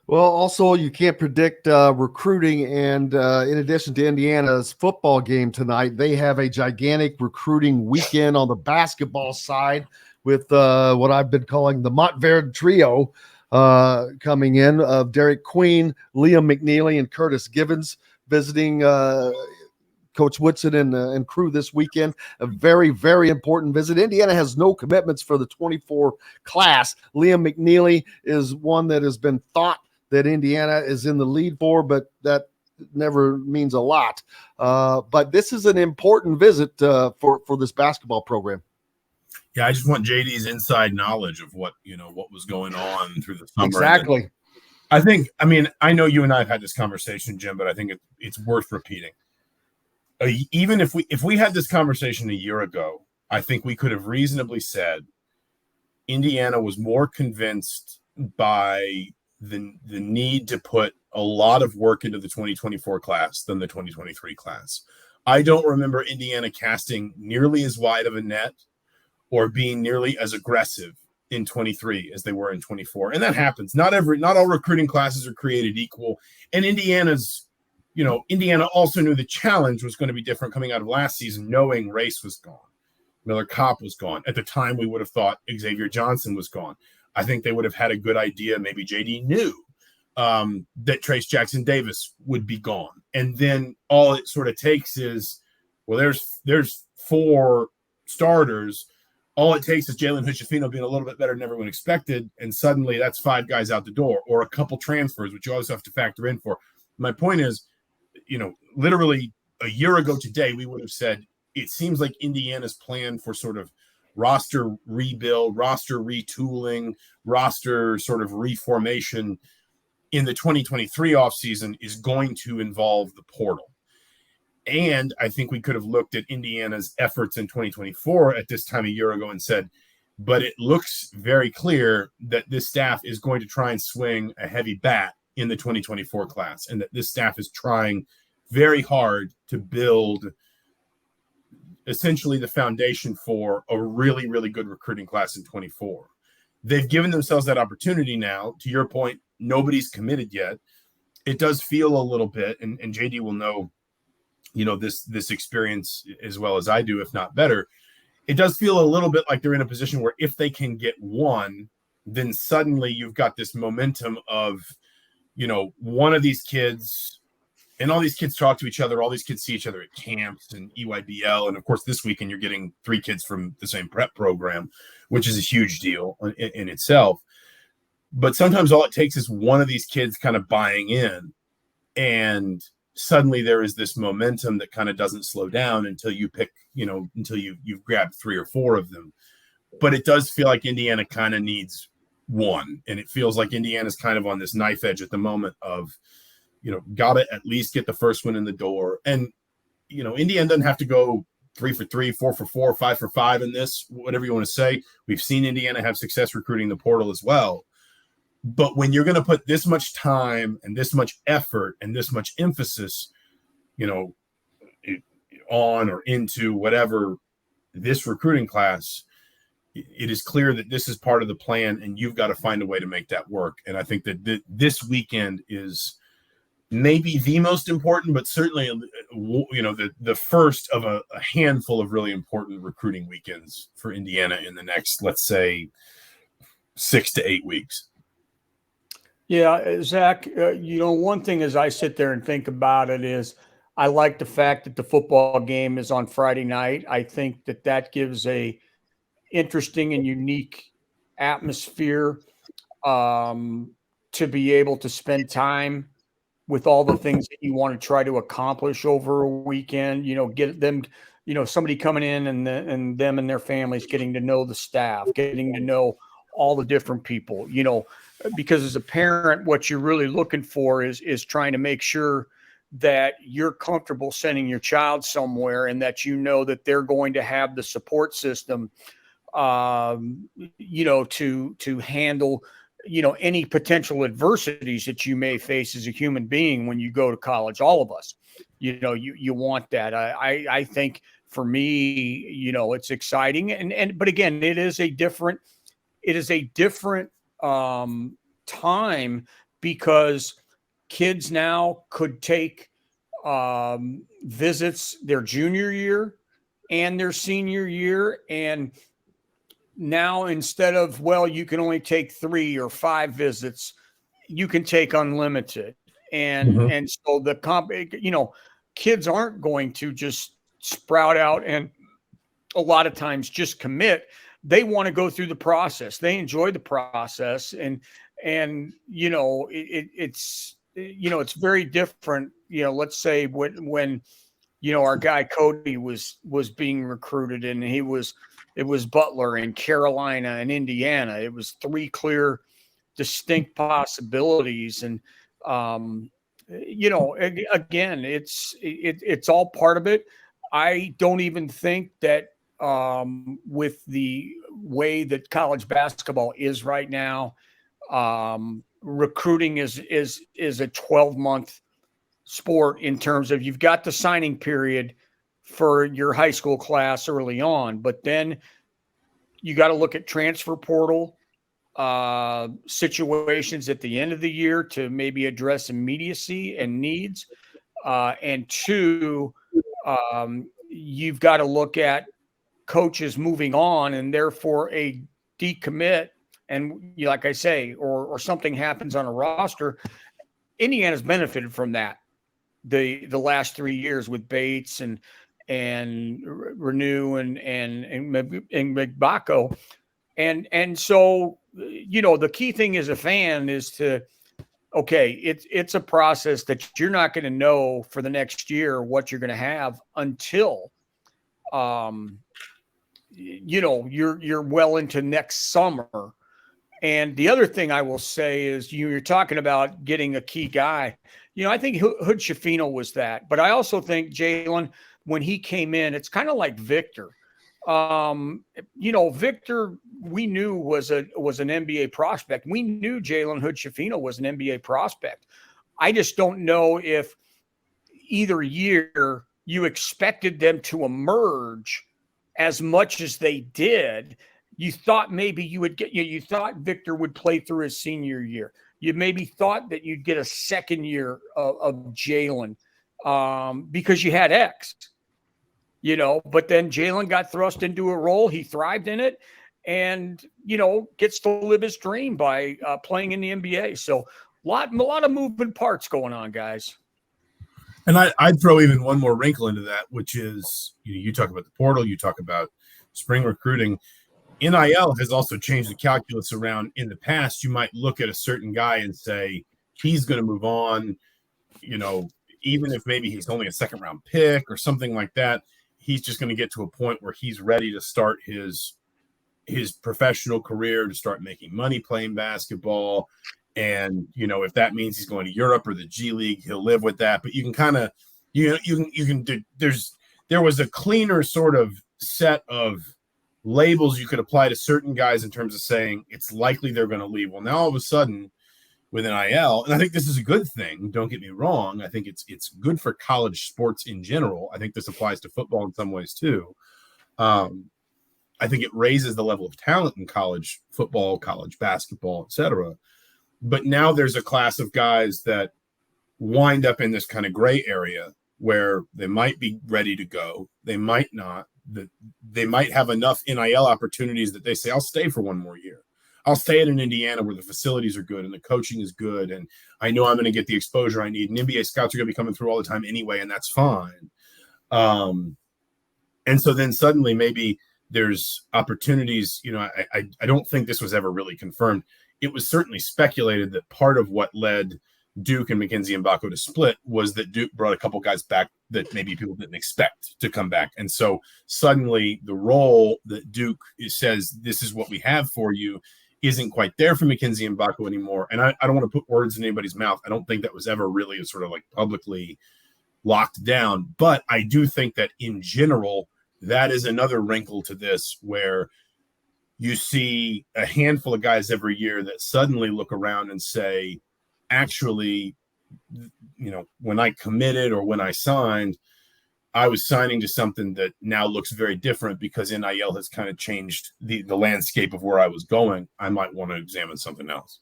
Well, also you can't predict recruiting, and in addition to Indiana's football game tonight, they have a gigantic recruiting weekend on the basketball side with what I've been calling the Montverde trio coming in of Derek Queen, Liam McNeely, and Curtis Givens visiting Coach Woodson and crew this weekend. A very, very important visit. Indiana has no commitments for the 24 class. Liam McNeely is one that has been thought that Indiana is in the lead for, but that never means a lot. But this is an important visit for this basketball program. Yeah, I just want JD's inside knowledge of what was going on through the summer. Exactly. I know you and I have had this conversation, Jim, but I think it's worth repeating. Even if we had this conversation a year ago, I think we could have reasonably said Indiana was more convinced by the need to put a lot of work into the 2024 class than the 2023 class. I don't remember Indiana casting nearly as wide of a net or being nearly as aggressive in 23 as they were in 24. And that happens. Not all recruiting classes are created equal. And Indiana also knew the challenge was going to be different coming out of last season, knowing Race was gone. Miller Kopp was gone. At the time, we would have thought Xavier Johnson was gone. I think they would have had a good idea. Maybe JD knew that Trace Jackson Davis would be gone. And then all it sort of takes is, well, there's 4 starters. All it takes is Jalen Hood-Schifino being a little bit better than everyone expected, and suddenly that's 5 guys out the door, or a couple transfers, which you always have to factor in for. My point is, literally a year ago today, we would have said it seems like Indiana's plan for sort of roster rebuild, roster retooling, roster sort of reformation in the 2023 offseason is going to involve the portal. And I think we could have looked at Indiana's efforts in 2024 at this time a year ago and said, but it looks very clear that this staff is going to try and swing a heavy bat in the 2024 class, and that this staff is trying very hard to build essentially the foundation for a really, really good recruiting class in 24. They've given themselves that opportunity now. To your point, nobody's committed yet. It does feel a little bit, and JD will know, this experience as well as I do, if not better. It does feel a little bit like they're in a position where if they can get one, then suddenly you've got this momentum of, one of these kids, and all these kids talk to each other. All these kids see each other at camps and EYBL. And of course, this weekend, you're getting 3 kids from the same prep program, which is a huge deal in itself. But sometimes all it takes is one of these kids kind of buying in, and suddenly there is this momentum that kind of doesn't slow down until you pick, until you've grabbed 3 or 4 of them. But it does feel like Indiana kind of needs one. And it feels like Indiana's kind of on this knife edge at the moment of, got to at least get the first one in the door. And, Indiana doesn't have to go 3 for 3, 4 for 4, 5 for 5 in this, whatever you want to say. We've seen Indiana have success recruiting the portal as well. But when you're going to put this much time and this much effort and this much emphasis, on or into whatever this recruiting class, it is clear that this is part of the plan, and you've got to find a way to make that work. And I think that this weekend is maybe the most important, but certainly, the first of a handful of really important recruiting weekends for Indiana in the next, let's say, 6 to 8 weeks. Yeah, Zach, one thing as I sit there and think about it is I like the fact that the football game is on Friday night. I think that gives a interesting and unique atmosphere to be able to spend time with all the things that you want to try to accomplish over a weekend, get them, somebody coming in and them and their families getting to know the staff, getting to know all the different people, because as a parent, what you're really looking for is trying to make sure that you're comfortable sending your child somewhere and that that they're going to have the support system, to handle, any potential adversities that you may face as a human being when you go to college. All of us, you want that. I think for me, it's exciting. But again, it is a different time because kids now could take visits their junior year and their senior year. And now instead of, well, you can only take 3 or 5 visits, you can take unlimited. And so kids aren't going to just sprout out and a lot of times just commit. They want to go through the process. They enjoy the process. And it's very different. Let's say when our guy Cody was being recruited, and it was Butler and Carolina and Indiana. It was 3 clear, distinct possibilities. And, again, it's all part of it. I don't even think that with the way that college basketball is right now, recruiting is a 12-month sport in terms of you've got the signing period for your high school class early on, but then you got to look at transfer portal situations at the end of the year to maybe address immediacy and needs. And 2, you've got to look at coaches moving on and therefore a decommit. And like I say, or something happens on a roster. Indiana's benefited from that the last 3 years with Bates and Renew and Magbako. And so, the key thing as a fan is to, it's a process that you're not going to know for the next year what you're going to have until, you're well into next summer. And the other thing I will say is you're talking about getting a key guy. I think Hood Schifino was that, but I also think Jalen, when he came in, it's kind of like Victor. Victor, we knew was an NBA prospect. We knew Jalen Hood Schifino was an NBA prospect. I just don't know if either year you expected them to emerge as much as they did. You thought maybe you thought Victor would play through his senior year. You maybe thought that you'd get a second year of Jalen because you had X, but then Jalen got thrust into a role. He thrived in it and, gets to live his dream by playing in the NBA. So a lot of moving parts going on, guys. And I'd throw even one more wrinkle into that, which is, you talk about the portal, you talk about spring recruiting. NIL has also changed the calculus around. In the past, you might look at a certain guy and say, he's going to move on, even if maybe he's only a second round pick or something like that. He's just going to get to a point where he's ready to start his professional career, to start making money playing basketball. And, if that means he's going to Europe or the G League, he'll live with that. But you can kind of, there was a cleaner sort of set of labels you could apply to certain guys in terms of saying it's likely they're going to leave. Well, now all of a sudden with NIL, and I think this is a good thing, don't get me wrong. I think it's good for college sports in general. I think this applies to football in some ways too. I think it raises the level of talent in college football, college basketball, etc. But now there's a class of guys that wind up in this kind of gray area where they might be ready to go. They might not. They might have enough NIL opportunities that they say, I'll stay for one more year. I'll stay in Indiana where the facilities are good and the coaching is good. And I know I'm going to get the exposure I need. And NBA scouts are going to be coming through all the time anyway, and that's fine. And so then suddenly maybe there's opportunities. I don't think this was ever really confirmed. It was certainly speculated that part of what led Duke and Mackenzie Mbako to split was that Duke brought a couple guys back that maybe people didn't expect to come back. And so suddenly the role that Duke says, this is what we have for you, isn't quite there for Mackenzie Mbako anymore. And I don't want to put words in anybody's mouth. I don't think that was ever really sort of like publicly locked down. But I do think that in general, that is another wrinkle to this where you see a handful of guys every year that suddenly look around and say, actually, when I committed or when I signed, I was signing to something that now looks very different because NIL has kind of changed the landscape of where I was going. I might want to examine something else.